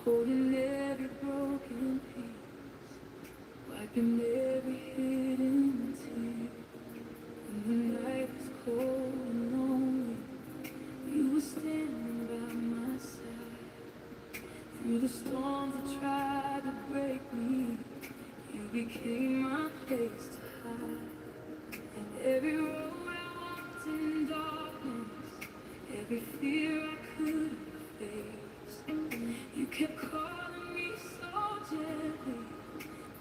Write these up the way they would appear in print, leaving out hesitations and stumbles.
holding every broken piece, wiping every hidden tear. When the night was cold and lonely, you were standing by my side. Through the storms that tried to break me, you became my place to hide. And every road I walked in darkness, every fear I couldn't face, you kept calling me so gently.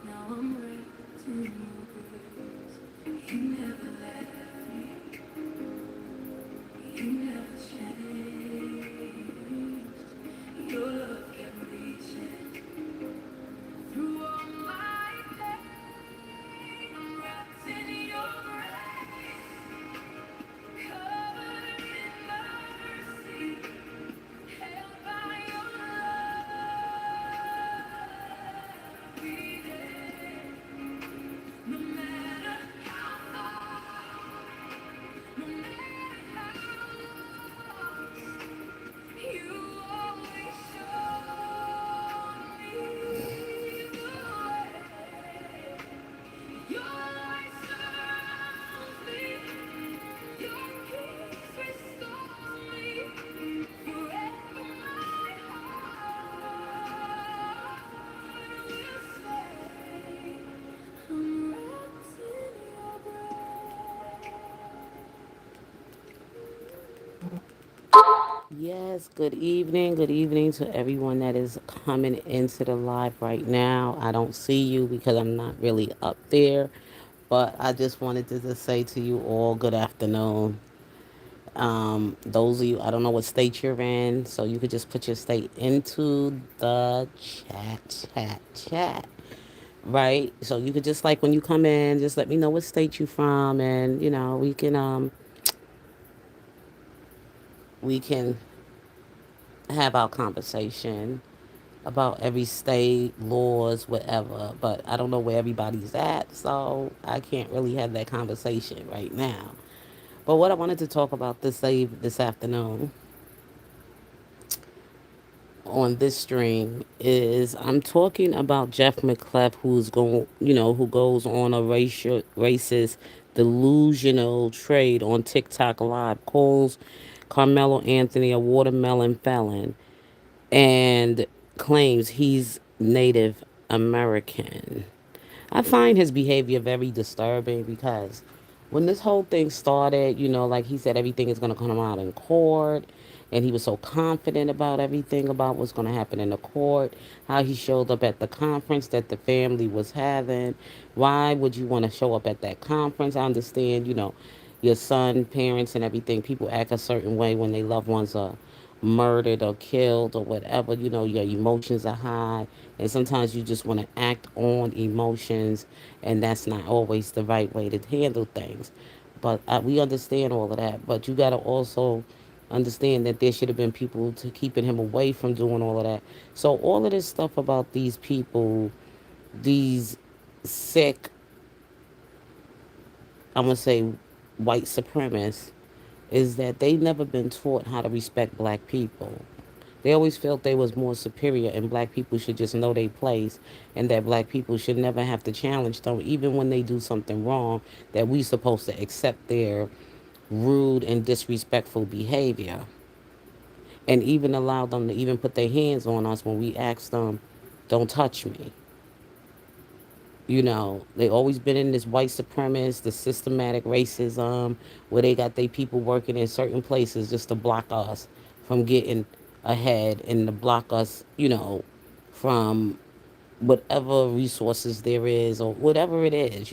Now I'm wrapped in your grace. You never left me, you never changed. Your love kept reaching through all my pain. I'm wrapped in your grace, covered in mercy, held by your love every day. No matter how far, no matter how lost, you always show me the way. Your light surrounds me, your peace restores me. Forever my heart will say, I'm wrapped in your Yes, good evening to everyone that is coming into the live right now. I don't see you because I'm not really up there, but I just wanted to just say to you all good afternoon. Those of you, I don't know what state you're in, so you could just put your state into the chat. Right? So you could just like when you come in, just let me know what state you from and we can have our conversation about every state, laws, whatever. But I don't know where everybody's at, so I can't really have that conversation right now. But what I wanted to talk about this afternoon on this stream is I'm talking about Jeff McClef, who goes on a racist, delusional trade on TikTok Live, calls Carmelo Anthony a watermelon felon, and claims he's Native American. I find his behavior very disturbing because when this whole thing started, like he said, everything is going to come out in court. And he was so confident about everything about what's going to happen in the court, how he showed up at the conference that the family was having. Why would you want to show up at that conference? I understand, your son, parents, and everything, people act a certain way when their loved ones are murdered or killed or whatever. Your emotions are high, and sometimes you just want to act on emotions, and that's not always the right way to handle things. But we understand all of that. But you got to also understand that there should have been people to keeping him away from doing all of that. So all of this stuff about these people, these sick, I'm gonna say, white supremacists, is that they never been taught how to respect black people. They always felt they was more superior and black people should just know their place, and that black people should never have to challenge them even when they do something wrong, that we supposed to accept their rude and disrespectful behavior and even allow them to even put their hands on us when we ask them, don't touch me. They always been in this white supremacist, the systematic racism, where they got their people working in certain places just to block us from getting ahead and to block us, from whatever resources there is or whatever it is.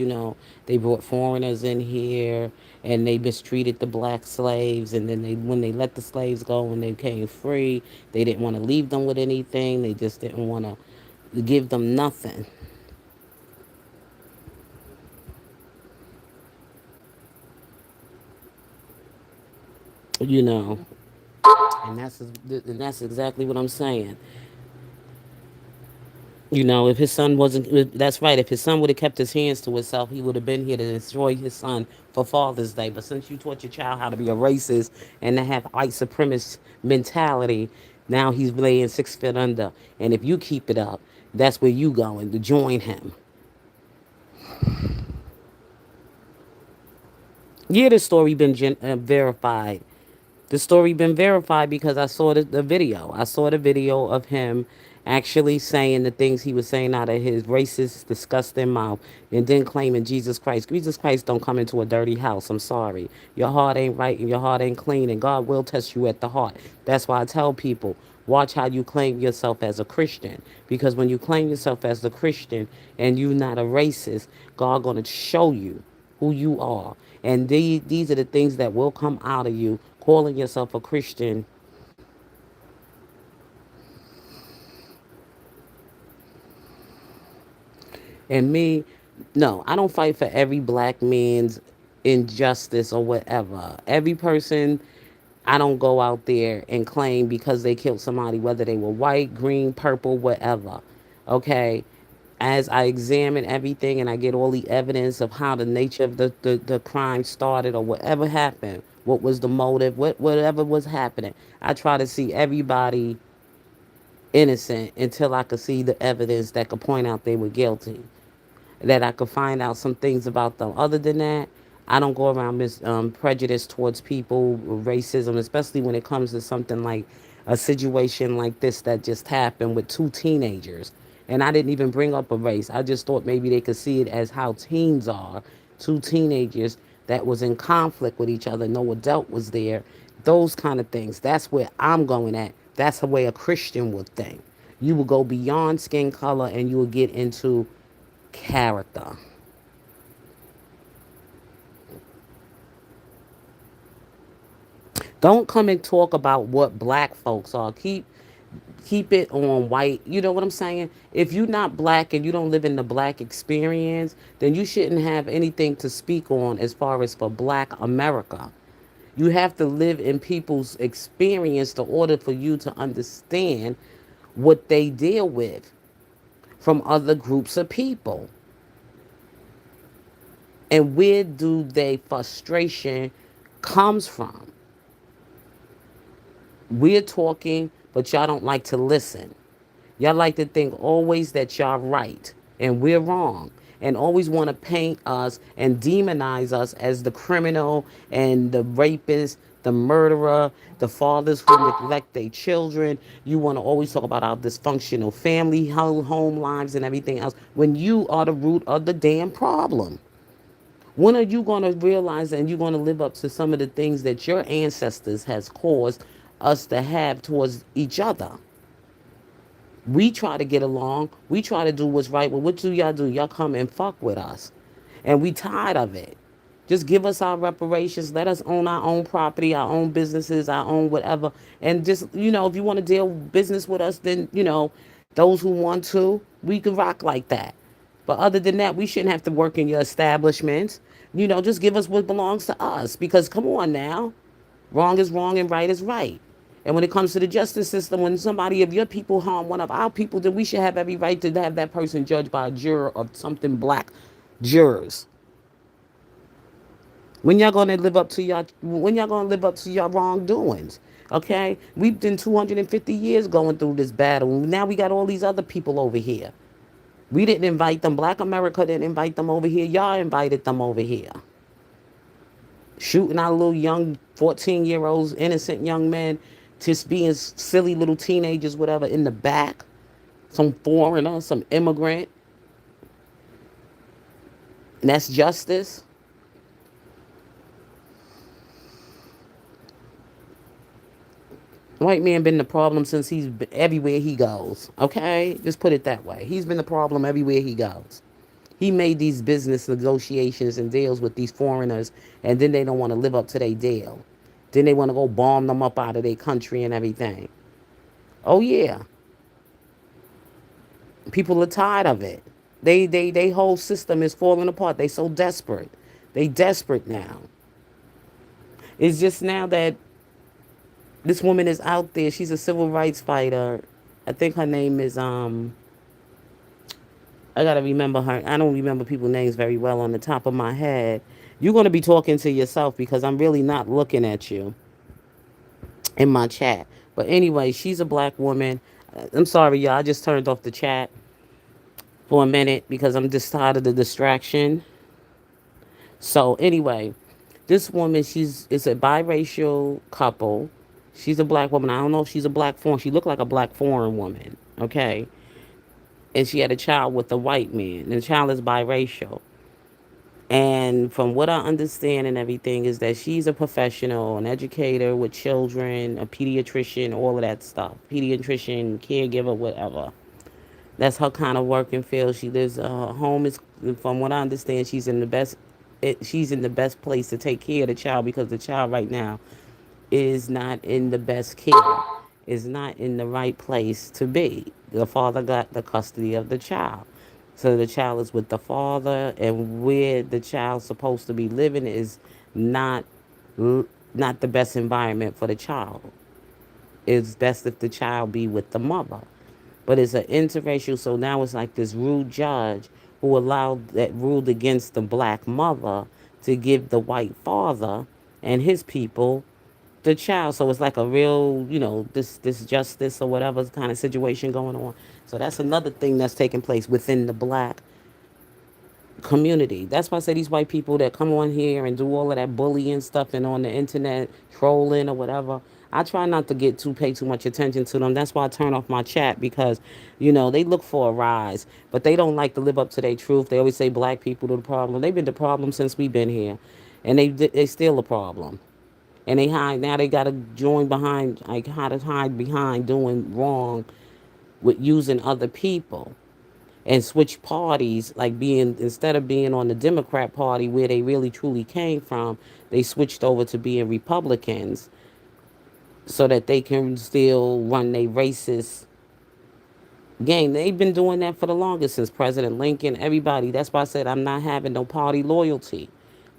They brought foreigners in here and they mistreated the black slaves, and then when they let the slaves go and they came free, they didn't want to leave them with anything. They just didn't want to give them nothing. you know and that's exactly what I'm saying. If his son wasn't, that's right. If his son would have kept his hands to himself, he would have been here to destroy his son for Father's Day. But since you taught your child how to be a racist and to have white supremacist mentality, Now he's laying 6 feet under. And if you keep it up, that's where you going to join him. Yeah, the story been verified. The story been verified because I saw the video. I saw the video of him actually saying the things he was saying out of his racist, disgusting mouth, and then claiming Jesus Christ. Jesus Christ don't come into a dirty house. I'm sorry. Your heart ain't right and your heart ain't clean, and God will test you at the heart. That's why I tell people, watch how you claim yourself as a Christian. Because when you claim yourself as a Christian and you're not a racist, God gonna show you who you are. And these are the things that will come out of you calling yourself a Christian. And me, no, I don't fight for every black man's injustice or whatever. Every person, I don't go out there and claim because they killed somebody, whether they were white, green, purple, whatever. Okay? As I examine everything and I get all the evidence of how the nature of the crime started or whatever happened, what was the motive, whatever was happening, I try to see everybody innocent until I could see the evidence that could point out they were guilty, that I could find out some things about them. Other than that, I don't go around prejudice towards people, racism, especially when it comes to something like a situation like this that just happened with two teenagers. And I didn't even bring up a race. I just thought maybe they could see it as how teens are. Two teenagers that was in conflict with each other. No adult was there. Those kind of things. That's where I'm going at. That's the way a Christian would think. You will go beyond skin color and you will get into character. Don't come and talk about what black folks are. Keep it on white. You know what I'm saying? If you're not black and you don't live in the black experience, then you shouldn't have anything to speak on as far as for black America. You have to live in people's experience in order for you to understand what they deal with from other groups of people. And where do they frustration comes from? We're talking, but y'all don't like to listen. Y'all like to think always that y'all right and we're wrong. And always want to paint us and demonize us as the criminal and the rapist, the murderer, the fathers who neglect their children. You want to always talk about our dysfunctional family, home lives, and everything else when you are the root of the damn problem. When are you going to realize and you're going to live up to some of the things that your ancestors has caused us to have towards each other? We try to get along. We try to do what's right. Well, what do y'all do? Y'all come and fuck with us. And we tired of it. Just give us our reparations. Let us own our own property, our own businesses, our own whatever. And just, if you want to deal business with us, then, those who want to, we can rock like that. But other than that, we shouldn't have to work in your establishments. Just give us what belongs to us. Because come on now. Wrong is wrong and right is right. And when it comes to the justice system, when somebody of your people harm one of our people, then we should have every right to have that person judged by a juror of something black jurors. When y'all gonna live up to y'all? When y'all gonna live up to y'all wrongdoings? Okay, we've been 250 years going through this battle. Now we got all these other people over here. We didn't invite them. Black America didn't invite them over here. Y'all invited them over here. Shooting our little young 14-year-olds, innocent young men, just being silly little teenagers, whatever, in the back. Some foreigner, some immigrant. And that's justice. White man been the problem since he's been everywhere he goes. Okay? Just put it that way. He's been the problem everywhere he goes. He made these business negotiations and deals with these foreigners, and then they don't want to live up to their deal. Then they want to go bomb them up out of their country and everything. Oh yeah, people are tired of it. They whole system is falling apart. They so desperate. They desperate now. It's just now that this woman is out there. She's a civil rights fighter. I think her name is I gotta remember her. I don't remember people's names very well on the top of my head. You're gonna be talking to yourself because I'm really not looking at you in my chat. But anyway, she's a black woman. I'm sorry, y'all. I just turned off the chat for a minute because I'm just tired of the distraction. So anyway, this woman, she's it's a biracial couple. She's a black woman. I don't know if she's a black foreign. She looked like a black foreign woman. Okay, and she had a child with a white man. And the child is biracial. And from what I understand and everything is that she's a professional, an educator with children, a pediatrician, all of that stuff. Pediatrician, caregiver, whatever. That's her kind of working field. She lives. Her home is, from what I understand, she's in the best. She's in the best place to take care of the child because the child right now is not in the best care. Is not in the right place to be. The father got the custody of the child. So the child is with the father, and where the child's supposed to be living is not not the best environment for the child. It's best if the child be with the mother. But it's an interracial, so now it's like this rude judge who allowed that ruled against the black mother to give the white father and his people the child. So it's like a real, this justice or whatever kind of situation going on. So that's another thing that's taking place within the black community. That's why I say these white people that come on here and do all of that bullying stuff and on the internet trolling or whatever. I try not to pay too much attention to them. That's why I turn off my chat because, they look for a rise, but they don't like to live up to their truth. They always say black people are the problem. They've been the problem since we've been here, and they still a problem. And they hide now. They got to join behind, like how to hide behind doing wrong with using other people and switch parties, like being instead of being on the Democrat Party where they really truly came from, they switched over to being Republicans so that they can still run their racist game. They've been doing that for the longest since President Lincoln, everybody. That's why I said I'm not having no party loyalty.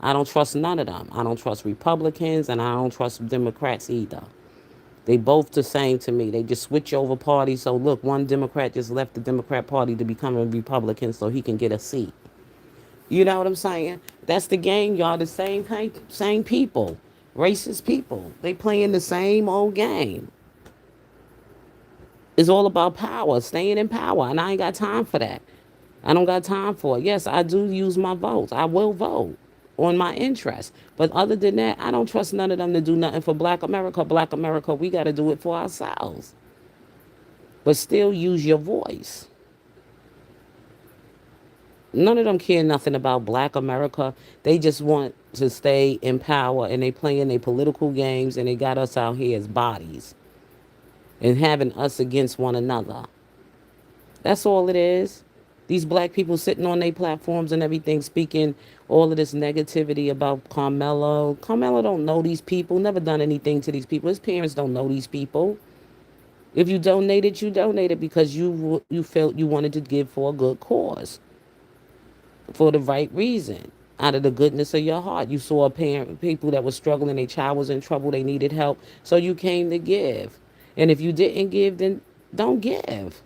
I don't trust none of them. I don't trust Republicans and I don't trust Democrats either. They both the same to me. They just switch over parties. So look, one Democrat just left the Democrat Party to become a Republican so he can get a seat. You know what I'm saying? That's the game, y'all. The same people, racist people. They playing the same old game. It's all about power, staying in power, and I ain't got time for that. I don't got time for it. Yes, I do use my votes. I will vote on my interests. But other than that, I don't trust none of them to do nothing for Black America. Black America, we got to do it for ourselves. But still use your voice. None of them care nothing about Black America. They just want to stay in power and they playing their political games and they got us out here as bodies and having us against one another. That's all it is. These black people sitting on their platforms and everything speaking all of this negativity about Karmelo. Karmelo don't know these people, never done anything to these people. His parents don't know these people. If you donated because you felt you wanted to give for a good cause, for the right reason, out of the goodness of your heart. You saw a parent, people that were struggling, their child was in trouble, they needed help, so you came to give. And if you didn't give, then don't give.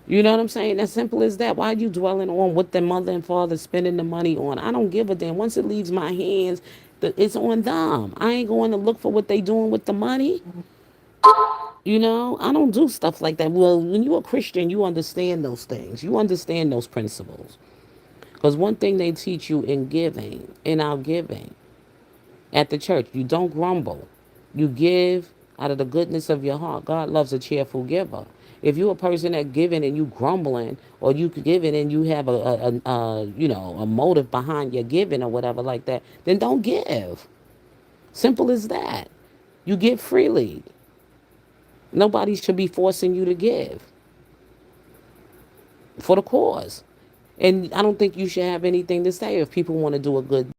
You know what I'm saying? As simple as that. Why are you dwelling on what the mother and father spending the money on? I don't give a damn. Once it leaves my hands, it's on them. I ain't going to look for what they doing with the money. I don't do stuff like that. Well, when you're a Christian, you understand those things. You understand those principles. Because one thing they teach you in giving, in our giving at the church, you don't grumble. You give out of the goodness of your heart. God loves a cheerful giver. If you're a person that giving and you grumbling, or you giving and you have a motive behind your giving or whatever like that, then don't give. Simple as that. You give freely. Nobody should be forcing you to give for the cause. And I don't think you should have anything to say if people want to do a good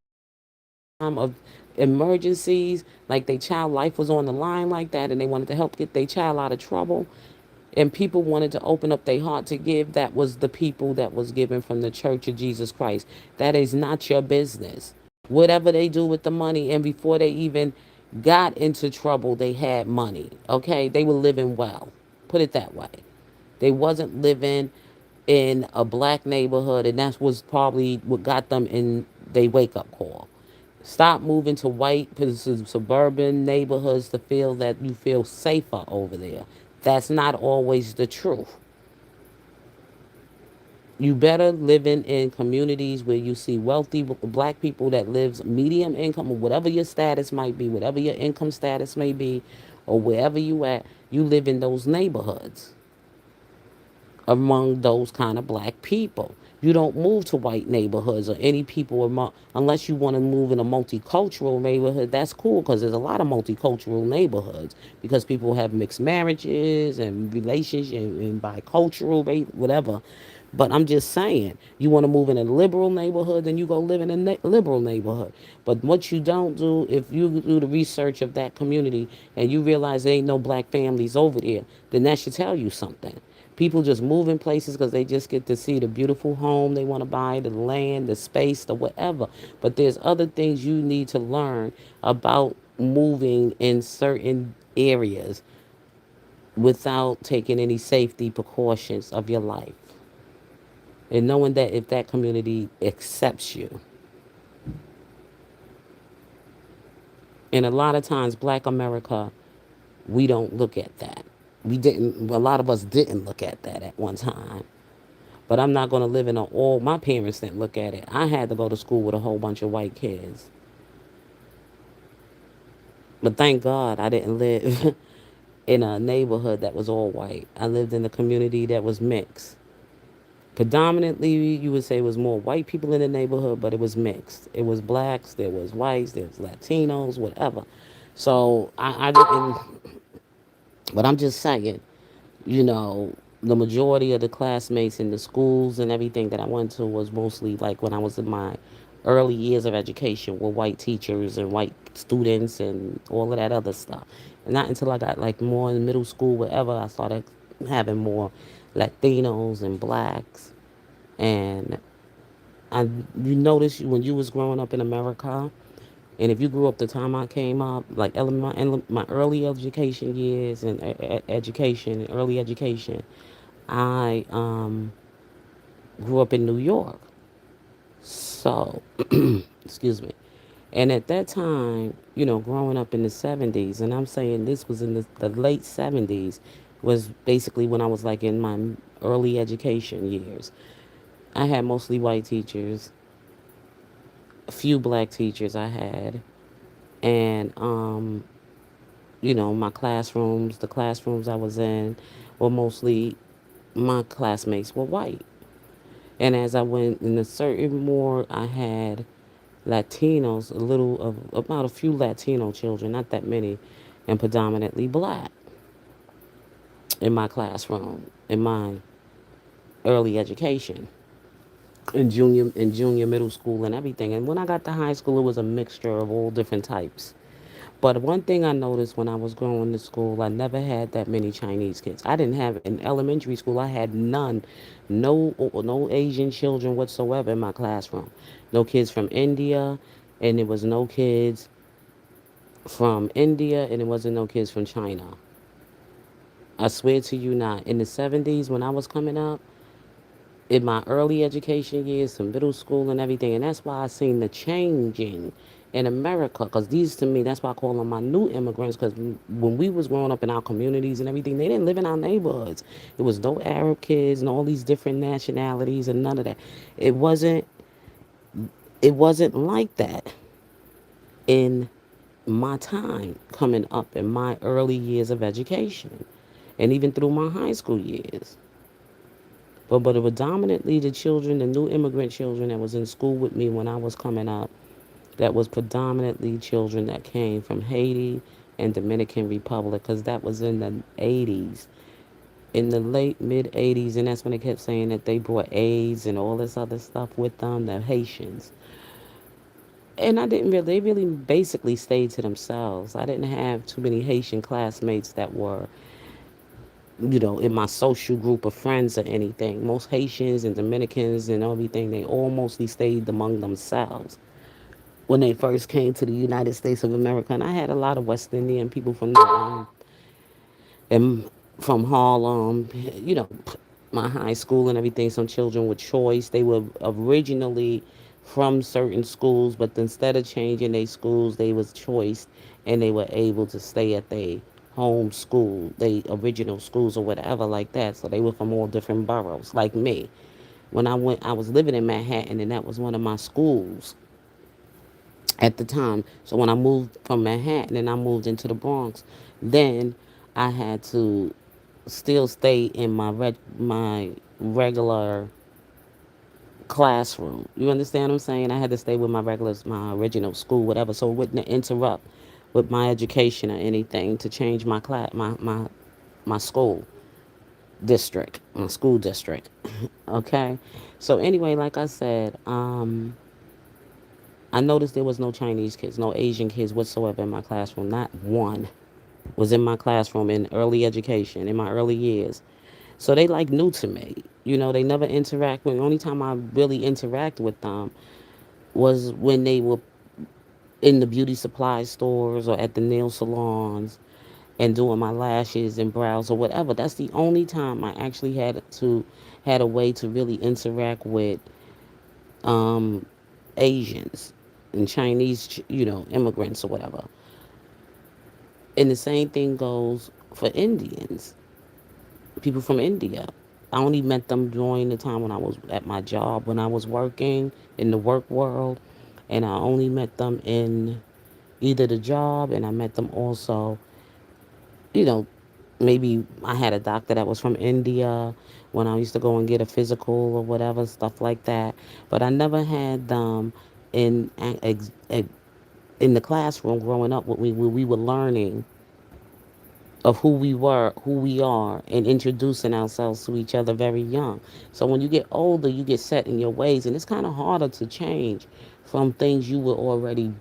time of emergencies, like their child life was on the line like that, and they wanted to help get their child out of trouble, and people wanted to open up their heart to give, that was the people that was given from the Church of Jesus Christ. That is not your business. Whatever they do with the money, and before they even got into trouble, they had money. Okay, they were living well. Put it that way. They wasn't living in a black neighborhood, and that was probably what got them in their wake up call. Stop moving to white suburban neighborhoods to feel that you feel safer over there. That's not always the truth. You better living in communities where you see wealthy black people that lives medium income or whatever your status might be, whatever your income status may be, or wherever you at, you live in those neighborhoods among those kind of black people. You don't move to white neighborhoods or any people among, unless you want to move in a multicultural neighborhood. That's cool because there's a lot of multicultural neighborhoods because people have mixed marriages and relationships and bicultural, whatever. But I'm just saying, you want to move in a liberal neighborhood, then you go live in a liberal neighborhood. But what you don't do, if you do the research of that community and you realize there ain't no black families over there, then that should tell you something. People just move in places because they just get to see the beautiful home they want to buy, the land, the space, the whatever. But there's other things you need to learn about moving in certain areas without taking any safety precautions of your life. And knowing that if that community accepts you. And a lot of times, black America, we don't look at that. We didn't, a lot of us didn't look at that at one time. But I'm not going to live in an all, my parents didn't look at it. I had to go to school with a whole bunch of white kids. But thank God I didn't live in a neighborhood that was all white. I lived in a community that was mixed. Predominantly, you would say it was more white people in the neighborhood, but it was mixed. It was blacks, there was whites, there was Latinos, whatever. So I didn't, but I'm just saying, you know, the majority of the classmates in the schools and everything that I went to was mostly like when I was in my early years of education with white teachers and white students and all of that other stuff. And not until I got like more in middle school, whatever, I started having more Latinos and blacks. And I, you notice when you was growing up in America, and if you grew up the time I came up, like my early education years and education and early education, I grew up in New York. So, excuse me. And at that time, you know, growing up in the 70s, and I'm saying this was in the late 70s, was basically when I was like in my early education years. I had mostly white teachers, a few black teachers I had, and you know, my classrooms, the classrooms I was in, were mostly my classmates were white. And as I went in a certain more, I had Latinos, a little of about a few Latino children, not that many, and predominantly black in my classroom, in my early education, in junior middle school and everything. And when I got to high school, it was a mixture of all different types. But one thing I noticed when I was going to school, I never had that many Chinese kids. I didn't have in elementary school. I had none, no Asian children whatsoever in my classroom. No kids from India, and there was no kids from India, and it wasn't no kids from China. I swear to you not. In the 70s, when I was coming up, in my early education years, to middle school and everything, and that's why I seen the changing in America. Because these, to me, that's why I call them my new immigrants. Because when we was growing up in our communities and everything, they didn't live in our neighborhoods. It was no Arab kids and all these different nationalities and none of that. It wasn't. It wasn't like that in my time coming up in my early years of education and even through my high school years. But it was dominantly the children, the new immigrant children that was in school with me when I was coming up, that was predominantly children that came from Haiti and Dominican Republic, because that was in the 80s, in the late mid 80s, and that's when they kept saying that they brought AIDS and all this other stuff with them, the Haitians. And I didn't really, they really basically stayed to themselves. I didn't have too many Haitian classmates that were, you know, in my social group of friends or anything. Most Haitians and Dominicans and everything, they all mostly stayed among themselves when they first came to the United States of America. And I had a lot of West Indian people from the, and from Harlem, you know, my high school and everything. Some children with choice. They were originally from certain schools, but instead of changing their schools, they was choiced and they were able to stay at their home school, they original schools or whatever like that. So they were from all different boroughs, like me. When I was living in Manhattan, and that was one of my schools at the time. So when I moved from Manhattan and I moved into the Bronx, then I had to still stay in my regular classroom. You understand what I'm saying? I had to stay with my original school, whatever, so it wouldn't interrupt with my education or anything to change my school district, my school district. Okay, so anyway, like I said, I noticed there was no Chinese kids, no Asian kids whatsoever in my classroom. Not one was in my classroom in early education in my early years. So they like new to me. You know, they never interact with me. The only time I really interact with them was when they were in the beauty supply stores or at the nail salons and doing my lashes and brows or whatever. That's the only time I actually had a way to really interact with um, Asians and Chinese, immigrants or whatever. And the same thing goes for Indians, people from India. I only met them during the time when I was at my job, when I was working in the work world, and I only met them in either the job, and I met them also, you know, maybe I had a doctor that was from India when I used to go and get a physical or whatever, stuff like that. But I never had them in in the classroom growing up when we were learning of who we were, who we are, and introducing ourselves to each other very young. So when you get older, you get set in your ways, and it's kind of harder to change from things you were already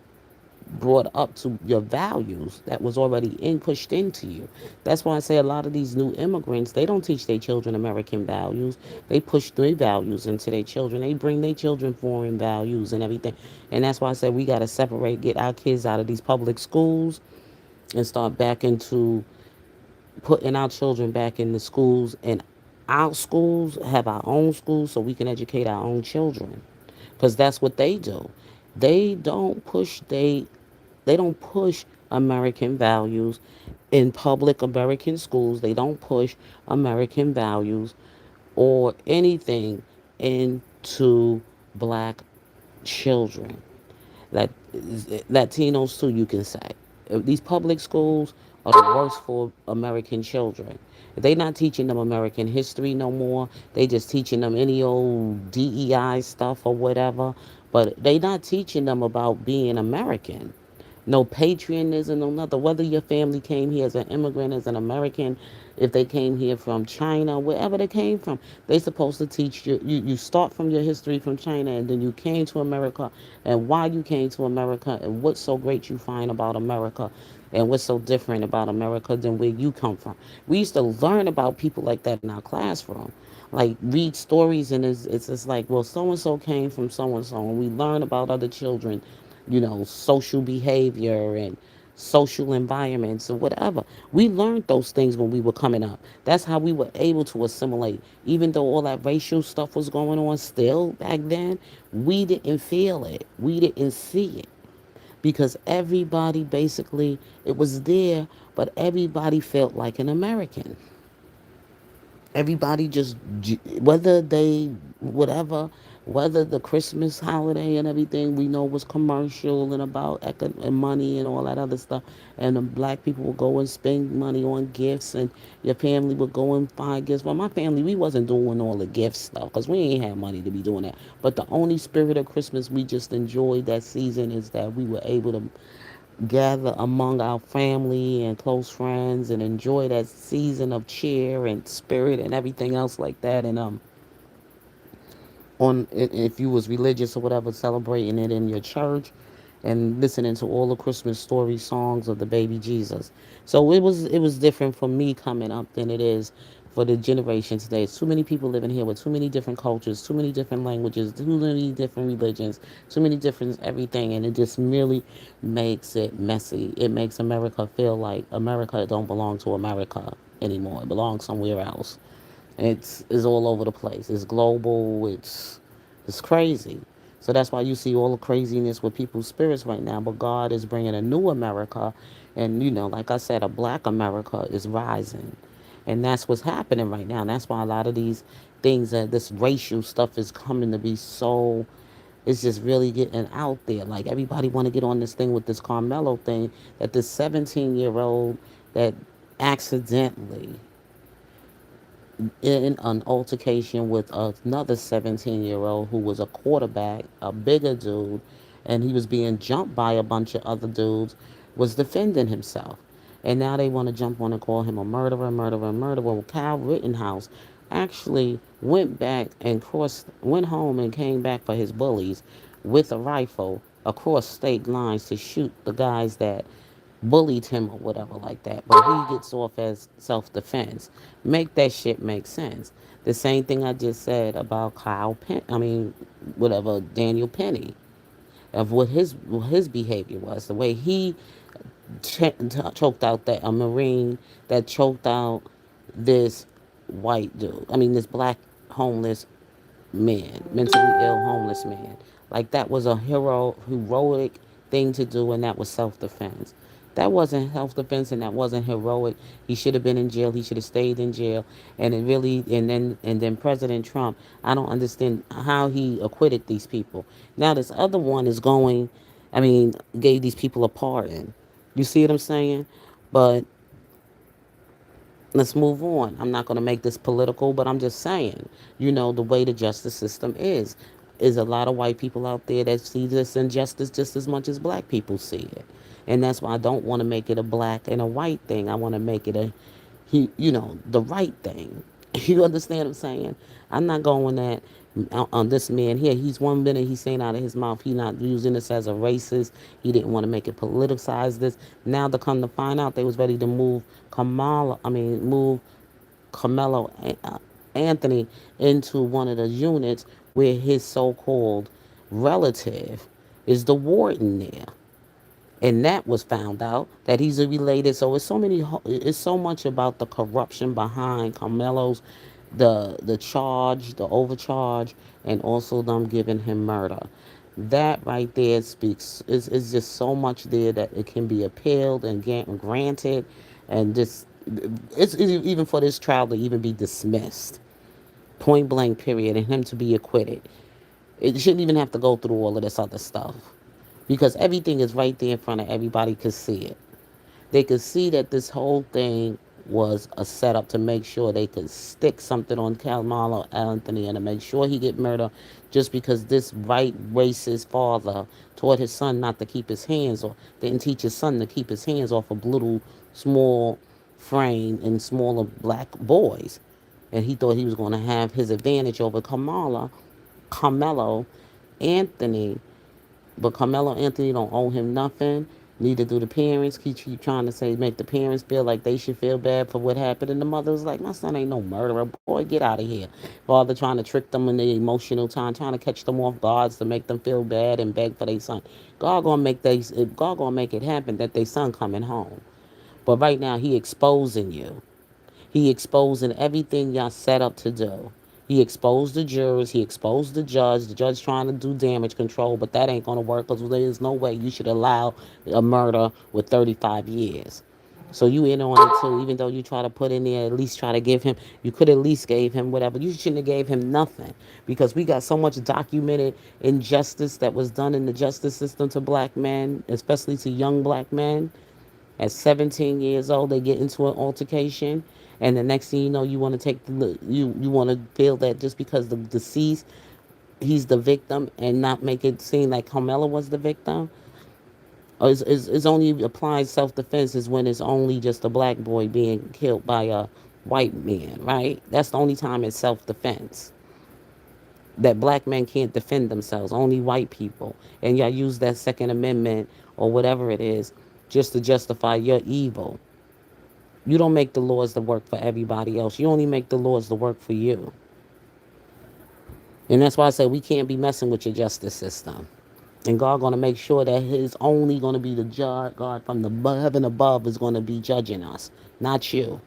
brought up to, your values that was already pushed into you. That's why I say a lot of these new immigrants, they don't teach their children American values. They push their values into their children. They bring their children foreign values and everything. And that's why I said we got to separate, get our kids out of these public schools and start back into putting our children back in the schools, and our schools have our own schools so we can educate our own children, because that's what they do. They don't push they don't push American values in public American schools. They don't push American values or anything into black children. That Latinos too, you can say. These public schools are the worst for American children. They not teaching them American history no more. They just teaching them any old DEI stuff or whatever. But they not teaching them about being American. No patriotism, no nothing. Whether your family came here as an immigrant, as an American, if they came here from China, wherever they came from, they supposed to teach you. You start from your history from China, and then you came to America, and why you came to America, and what's so great you find about America, and what's so different about America than where you come from. We used to learn about people like that in our classroom, like read stories, and it's just like, well, so and so came from so and so, and we learn about other children, social behavior and social environments or whatever. We learned those things when we were coming up. That's how we were able to assimilate. Even though all that racial stuff was going on still back then, we didn't feel it. We didn't see it. Because everybody basically, it was there, but everybody felt like an American. Everybody just, whether they, whatever, whether the Christmas holiday and everything we know was commercial and about and money and all that other stuff, and the black people would go and spend money on gifts, and your family would go and find gifts. Well, my family, we wasn't doing all the gift stuff because we ain't had money to be doing that. But the only spirit of Christmas we just enjoyed that season is that we were able to gather among our family and close friends and enjoy that season of cheer and spirit and everything else like that. And on if you was religious or whatever, celebrating it in your church and listening to all the Christmas story songs of the baby Jesus. So it was different for me coming up than it is for the generation today. It's too many people living here with too many different cultures, too many different languages, too many different religions, too many different everything, and it just merely makes it messy. It makes America feel like America don't belong to America anymore. It belongs somewhere else. It's all over the place. It's global. It's crazy. So that's why you see all the craziness with people's spirits right now. But God is bringing a new America. And, like I said, a black America is rising. And that's what's happening right now. And that's why a lot of these things, this racial stuff is coming to be so, it's just really getting out there. Like everybody want to get on this thing with this Karmelo thing, that this 17-year-old that accidentally in an altercation with another 17-year-old who was a quarterback, a bigger dude, and he was being jumped by a bunch of other dudes, was defending himself. And now they want to jump on and call him a murderer, murderer, murderer. Well, Kyle Rittenhouse actually went home and came back for his bullies with a rifle across state lines to shoot the guys that bullied him or whatever like that. But he gets off as self-defense. Make that shit make sense. The same thing I just said about whatever, Daniel Penny, of what his behavior was, the way he choked out that a Marine that choked out this white dude. This black homeless man, mentally ill homeless man. Like that was a heroic thing to do, and that was self-defense. That wasn't self-defense, and that wasn't heroic. He should have been in jail. He should have stayed in jail. And then President Trump, I don't understand how he acquitted these people. Now this other one is going, gave these people a pardon. You see what I'm saying? But let's move on. I'm not going to make this political, but I'm just saying, the way the justice system is a lot of white people out there that see this injustice just as much as black people see it. And that's why I don't want to make it a black and a white thing. I want to make it the right thing. You understand what I'm saying? I'm not going that on this man here. He's 1 minute he's saying out of his mouth he not using this as a racist. He didn't want to make it politicized. This now to come to find out they was ready to move Carmelo Anthony into one of the units where his so-called relative is the warden there, and that was found out that he's a related. So it's so much about the corruption behind Carmelo's the charge, the overcharge, and also them giving him murder. That right there speaks is just so much there that it can be appealed and granted, and just it's even for this trial to even be dismissed, point blank period, and him to be acquitted. It shouldn't even have to go through all of this other stuff because everything is right there in front of everybody could see it. They could see that this whole thing was a setup to make sure they could stick something on Karmelo Anthony and to make sure he get murdered just because this white racist father taught his son not to keep his hands off, didn't teach his son to keep his hands off of little small frame and smaller black boys. And he thought he was going to have his advantage over Carmelo Anthony, but Carmelo Anthony don't owe him nothing. Neither do the parents. Keep trying to say make the parents feel like they should feel bad for what happened. And the mother was like, my son ain't no murderer. Boy, get out of here. Father trying to trick them in the emotional time, trying to catch them off guards to make them feel bad and beg for their son. God gonna make it happen that their son coming home. But right now he exposing you. He exposing everything y'all set up to do. He exposed the jurors. He exposed the judge. The judge trying to do damage control, but that ain't going to work because there is no way you should allow a murder with 35 years. So you in on it too, even though you try to put in there, at least try to give him, you could at least gave him whatever. You shouldn't have gave him nothing because we got so much documented injustice that was done in the justice system to black men, especially to young black men. At 17 years old, they get into an altercation, and the next thing you know, you want to you want to feel that just because the deceased, he's the victim, and not make it seem like Carmela was the victim. Or is only applied self defense is when it's only just a black boy being killed by a white man, right? That's the only time it's self defense. That black men can't defend themselves, only white people. And y'all use that Second Amendment or whatever it is just to justify your evil. You don't make the laws to work for everybody else. You only make the laws to work for you. And that's why I say we can't be messing with your justice system. And God going to make sure that His only going to be the judge. God from the heaven above is going to be judging us, not you.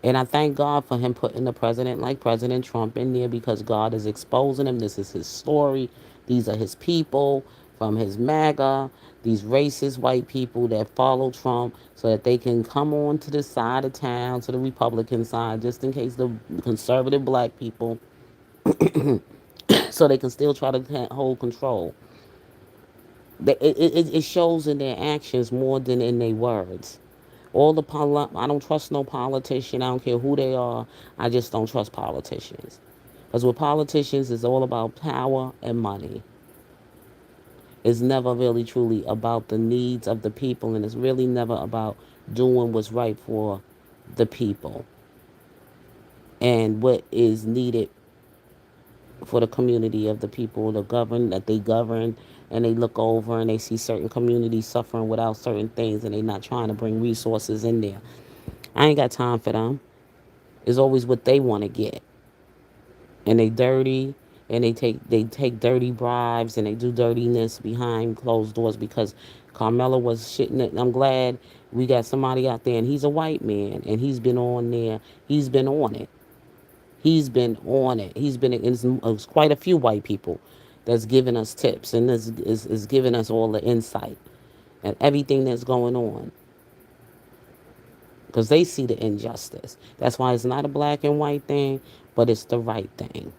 And I thank God for Him putting the president like President Trump in there because God is exposing him. This is his story. These are his people from his MAGA, these racist white people that follow Trump so that they can come on to the side of town, to the Republican side, just in case the conservative black people, so they can still try to hold control. It shows in their actions more than in their words. I don't trust no politician. I don't care who they are. I just don't trust politicians. Because with politicians, it's all about power and money. It's never really truly about the needs of the people, and it's really never about doing what's right for the people and what is needed for the community of the people to govern that they govern, and they look over and they see certain communities suffering without certain things, and they're not trying to bring resources in there. I ain't got time for them. It's always what they want to get, and they dirty, and they take dirty bribes, and they do dirtiness behind closed doors because Carmelo was shitting it. I'm glad we got somebody out there, and he's a white man, and he's been on there. He's been on it. He's been on it. He's been it's quite a few white people that's giving us tips and is giving us all the insight and everything that's going on because they see the injustice. That's why it's not a black and white thing, but it's the right thing.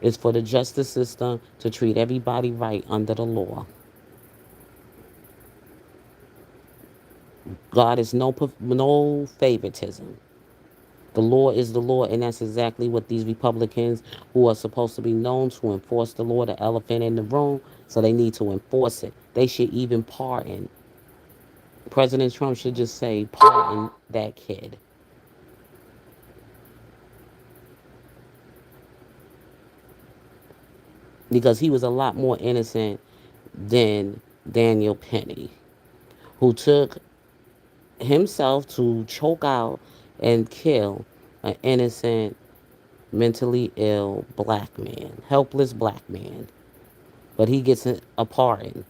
It's for the justice system to treat everybody right under the law. God is no favoritism. The law is the law, and that's exactly what these Republicans, who are supposed to be known to enforce the law, the elephant in the room, so they need to enforce it. They should even pardon. President Trump should just say, pardon that kid. Because he was a lot more innocent than Daniel Penny, who took himself to choke out and kill an innocent, mentally ill black man, helpless black man. But he gets a pardon.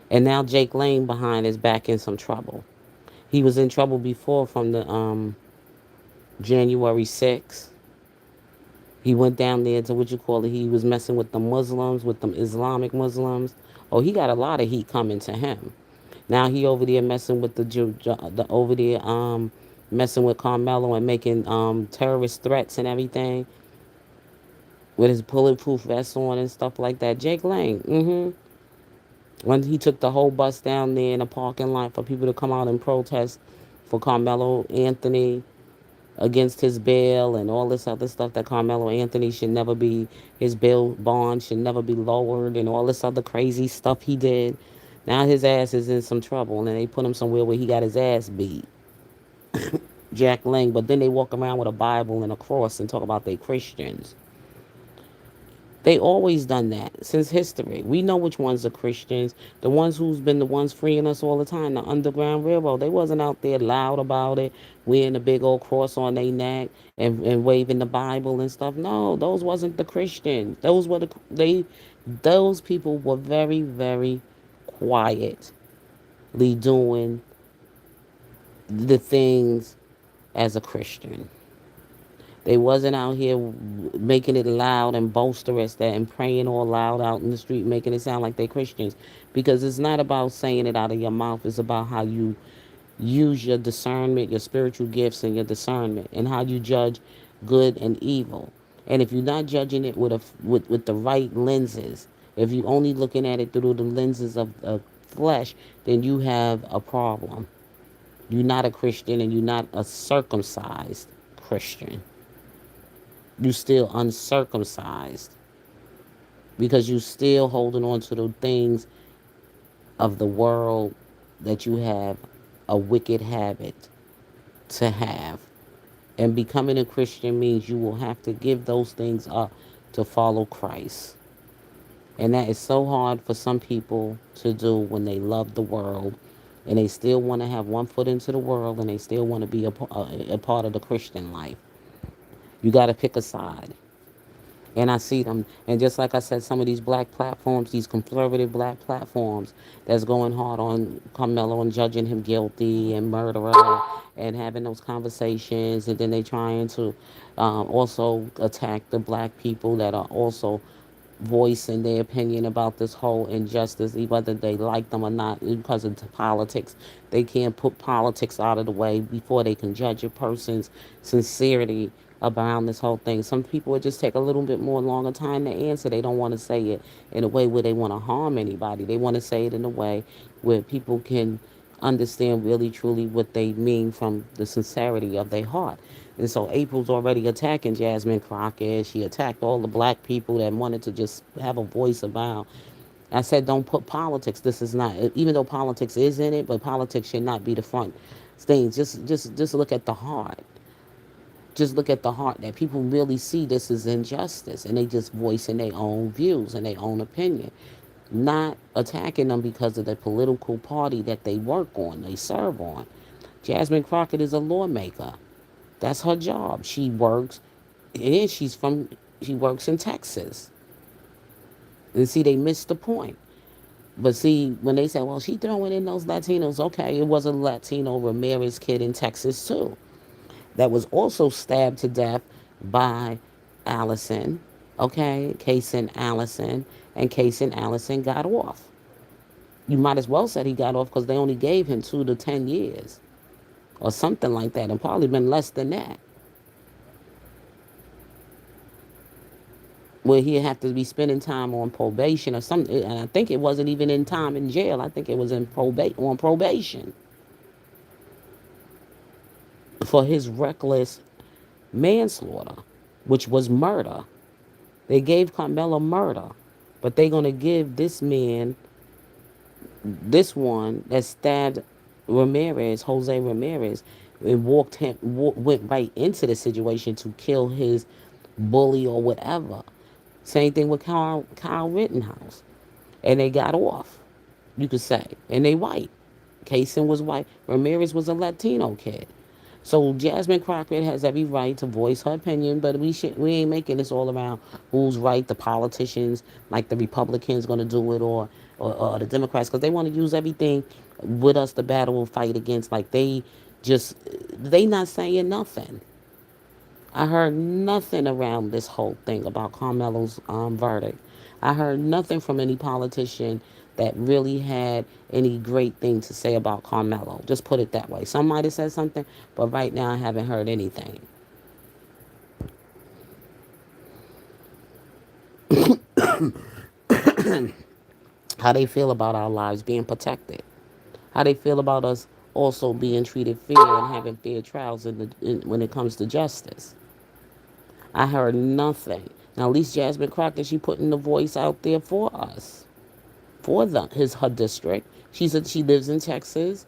And now Jake Lane behind is back in some trouble. He was in trouble before from the January 6th. He went down there to what you call it. He was messing with the Muslims, with them Islamic Muslims. Oh, he got a lot of heat coming to him. Now he over there messing with the over there messing with Karmelo and making terrorist threats and everything with his bulletproof vest on and stuff like that. Jake Lang, when he took the whole bus down there in a parking lot for people to come out and protest for Carmelo Anthony against his bail and all this other stuff that Carmelo Anthony should never be, his bail bond should never be lowered and all this other crazy stuff he did. Now his ass is in some trouble and they put him somewhere where he got his ass beat. Jack Lang, but then they walk around with a Bible and a cross and talk about they Christians. They always done that since history. We know which ones are Christians. The ones who's been the ones freeing us all the time, the Underground Railroad. They wasn't out there loud about it, wearing a big old cross on their neck and waving the Bible and stuff. No, those wasn't the Christians. Those were those people were very, very quietly doing the things as a Christian. They wasn't out here making it loud and boisterous that and praying all loud out in the street, making it sound like they Christians. Because it's not about saying it out of your mouth. It's about how you use your discernment, your spiritual gifts, and your discernment, and how you judge good and evil. And if you're not judging it with the right lenses, if you're only looking at it through the lenses of flesh, then you have a problem. You're not a Christian, and you're not a circumcised Christian. You still uncircumcised because you still holding on to the things of the world that you have a wicked habit to have. And becoming a Christian means you will have to give those things up to follow Christ. And that is so hard for some people to do when they love the world and they still want to have one foot into the world and they still want to be a part of the Christian life. You got to pick a side. And I see them. And just like I said, some of these black platforms, these conservative black platforms that's going hard on Carmelo and judging him guilty and murderer and having those conversations. And then they trying to also attack the black people that are also voicing their opinion about this whole injustice, whether they like them or not, because of the politics. They can't put politics out of the way before they can judge a person's sincerity around this whole thing. Some people would just take a little bit more longer time to answer. They don't want to say it in a way where they want to harm anybody. They want to say it in a way where people can understand really truly what they mean from the sincerity of their heart. And so April's already attacking Jasmine Crockett. She attacked all the black people that wanted to just have a voice about. I said, don't put politics. This is not, even though politics is in it, but politics should not be the front thing. Just look at the heart. Just look at the heart that people really see this as injustice, and they just voicing their own views and their own opinion, not attacking them because of the political party that they work on, they serve on. Jasmine Crockett is a lawmaker. That's her job. She works, and she works in Texas. And see, they missed the point. But see, when they say, well, she throwing in those Latinos, okay, it was a Latino Ramirez kid in Texas too that was also stabbed to death by Allison, okay, Kason Allison, and Kason Allison got off. You might as well said he got off because they only gave him 2 to 10 years or something like that, and probably been less than that. Where he'd have to be spending time on probation or something. And I think it wasn't even in time in jail. I think it was in on probation for his reckless manslaughter, which was murder. They gave Karmelo murder, but they're gonna give this man, this one that stabbed Ramirez, Jose Ramirez, and went right into the situation to kill his bully or whatever. Same thing with Kyle Rittenhouse, and they got off, you could say, and they white. Kaysen was white. Ramirez was a Latino kid. So Jasmine Crockett has every right to voice her opinion, but we ain't making this all around who's right, the politicians, like the Republicans going to do it, or the Democrats, because they want to use everything with us to battle and fight against. Like just they not saying nothing. I heard nothing around this whole thing about Carmelo's verdict. I heard nothing from any politician that really had any great thing to say about Carmelo. Just put it that way. Some might have said something, but right now I haven't heard anything. How they feel about our lives being protected. How they feel about us also being treated fair and having fair trials when it comes to justice. I heard nothing. Now, at least Jasmine Crockett, she putting the voice out there for us, for her district. She lives in Texas.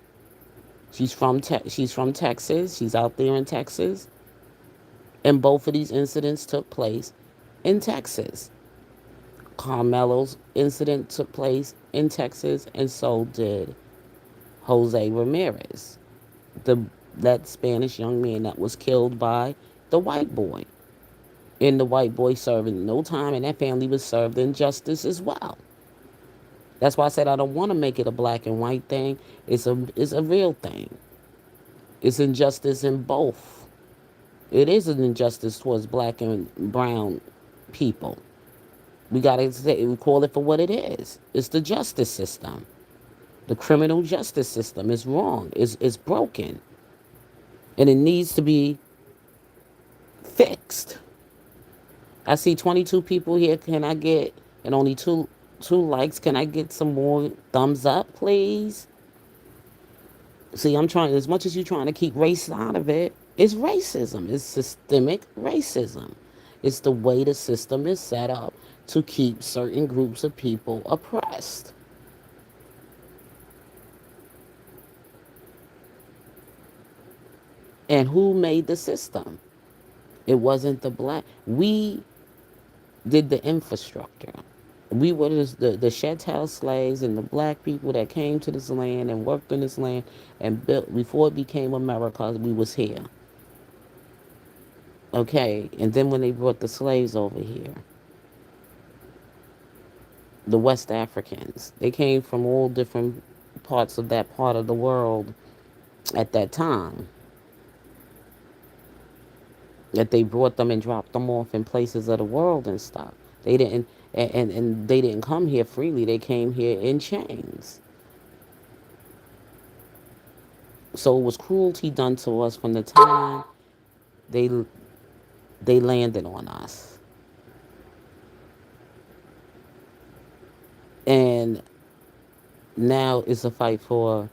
She's from Texas. She's out there in Texas, and both of these incidents took place in Texas. Carmelo's incident took place in Texas, and so did Jose Ramirez, the that Spanish young man that was killed by the white boy. And the white boy serving no time, and that family was served injustice as well. That's why I said I don't want to make it a black and white thing. It's a real thing. It's injustice in both. It is an injustice towards black and brown people. We gotta call it for what it is. It's the justice system. The criminal justice system is wrong. It's broken, and it needs to be fixed. I see 22 people here. Can I get, and only two likes? Can I get some more thumbs up, please? See, I'm trying, as much as you're trying to keep race out of it, it's racism. It's systemic racism. It's the way the system is set up to keep certain groups of people oppressed. And who made the system? It wasn't the black. We did the infrastructure. We were the chattel slaves and the black people that came to this land and worked in this land and built before it became America. We was here, okay. And then when they brought the slaves over here, the West Africans, they came from all different parts of that part of the world at that time. That they brought them and dropped them off in places of the world and stuff. They didn't. And they didn't come here freely. They came here in chains. So it was cruelty done to us from the time they they landed on us. And now it's a fight for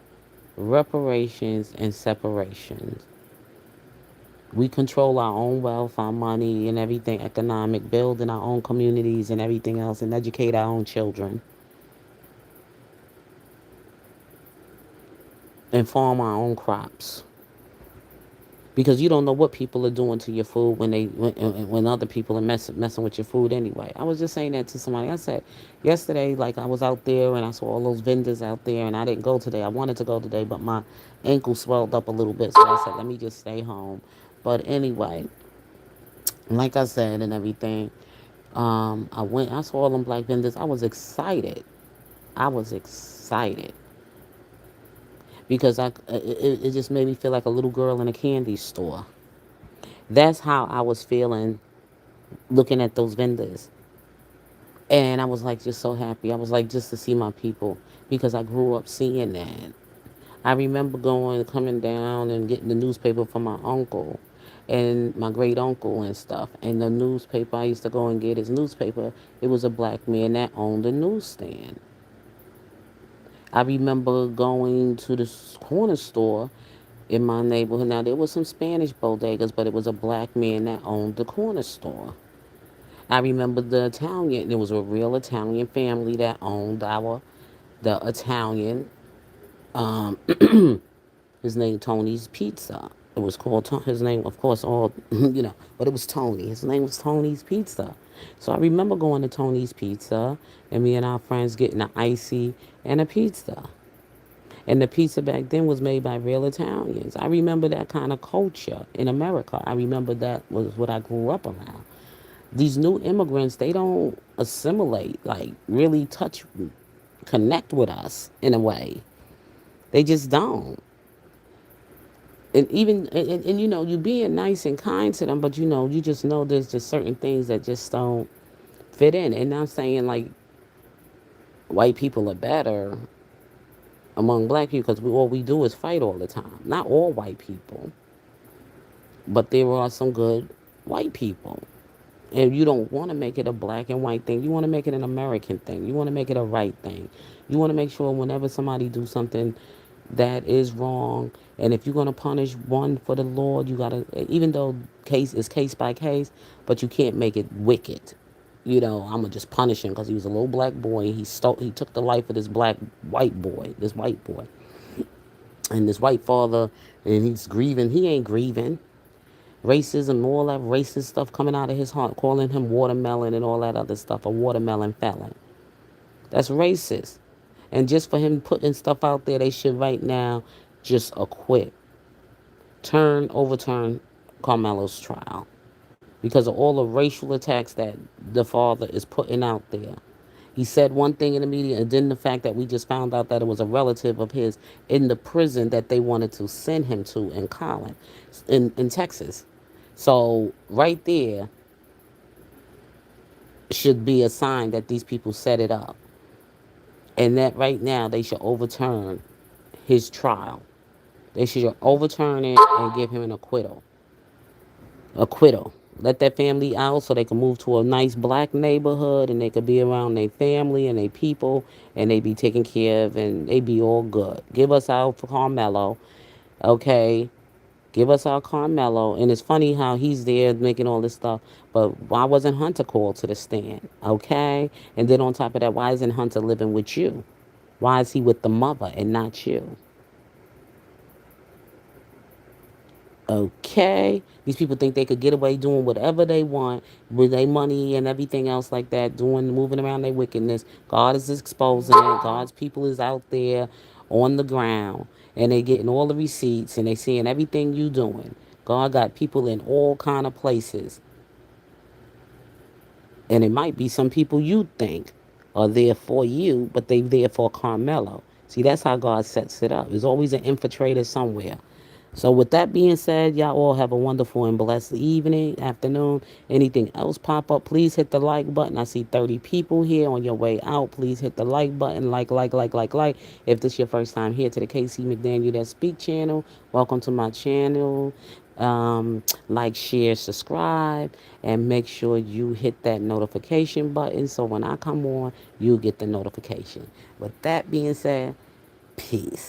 reparations and separations. We control our own wealth, our money, and everything economic, building our own communities and everything else, and educate our own children and farm our own crops. Because you don't know what people are doing to your food when other people are messing with your food anyway. I was just saying that to somebody. I said yesterday, like I was out there and I saw all those vendors out there, and I didn't go today. I wanted to go today, but my ankle swelled up a little bit, so I said let me just stay home. But anyway, like I said and everything, I went. I saw all them black vendors. I was excited. I was excited because it just made me feel like a little girl in a candy store. That's how I was feeling looking at those vendors. And I was like just so happy. I was like just to see my people because I grew up seeing that. I remember coming down and getting the newspaper from my uncle and my great uncle and stuff. And the newspaper, I used to go and get his newspaper. It was a black man that owned the newsstand. I remember going to the corner store in my neighborhood. Now, there was some Spanish bodegas, but it was a black man that owned the corner store. I remember the Italian. There was a real Italian family that owned the Italian. Um, his name Tony's Pizza. It was called his name, of course, all but it was Tony. His name was Tony's Pizza. So I remember going to Tony's Pizza and me and our friends getting an icy and a pizza. And the pizza back then was made by real Italians. I remember that kind of culture in America. I remember that was what I grew up around. These new immigrants, they don't assimilate, like really connect with us in a way. They just don't. And even, you being nice and kind to them, but you just know there's just certain things that just don't fit in. And I'm saying like white people are better among black people because all we do is fight all the time. Not all white people, but there are some good white people. And you don't want to make it a black and white thing. You want to make it an American thing. You want to make it a right thing. You want to make sure whenever somebody do something that is wrong, and if you're going to punish one for the Lord, you got to, even though case is case by case, but you can't make it wicked. I'm going to just punish him because he was a little black boy. He took the life of this white boy. And this white father, and he's grieving. He ain't grieving racism, all that racist stuff coming out of his heart, calling him watermelon and all that other stuff, a watermelon felon. That's racist. And just for him putting stuff out there, they should right now just acquit, overturn Carmelo's trial because of all the racial attacks that the father is putting out there. He said one thing in the media, and then the fact that we just found out that it was a relative of his in the prison that they wanted to send him to in Collin, in Texas. So right there should be a sign that these people set it up, and that right now they should overturn his trial. They should overturn it and give him an acquittal. Let that family out so they can move to a nice black neighborhood and they could be around their family and their people and they be taken care of and they be all good. Give us our Carmelo, okay? Give us our Carmelo. And it's funny how he's there making all this stuff, but why wasn't Hunter called to the stand, okay? And then on top of that, why isn't Hunter living with you? Why is he with the mother and not you? Okay. These people think they could get away doing whatever they want with their money and everything else like that, moving around their wickedness. God is exposing it. God's people is out there on the ground and they getting all the receipts and they seeing everything you doing. God got people in all kind of places. And it might be some people you think are there for you, but they there for Carmelo. See, that's how God sets it up. There's always an infiltrator somewhere. So, with that being said, y'all all have a wonderful and blessed evening, afternoon. Anything else pop up, please hit the like button. I see 30 people here on your way out. Please hit the like button. Like. If this is your first time here to the KC McDaniel That Speak channel, welcome to my channel. Like, share, subscribe, and make sure you hit that notification button so when I come on, you get the notification. With that being said, peace.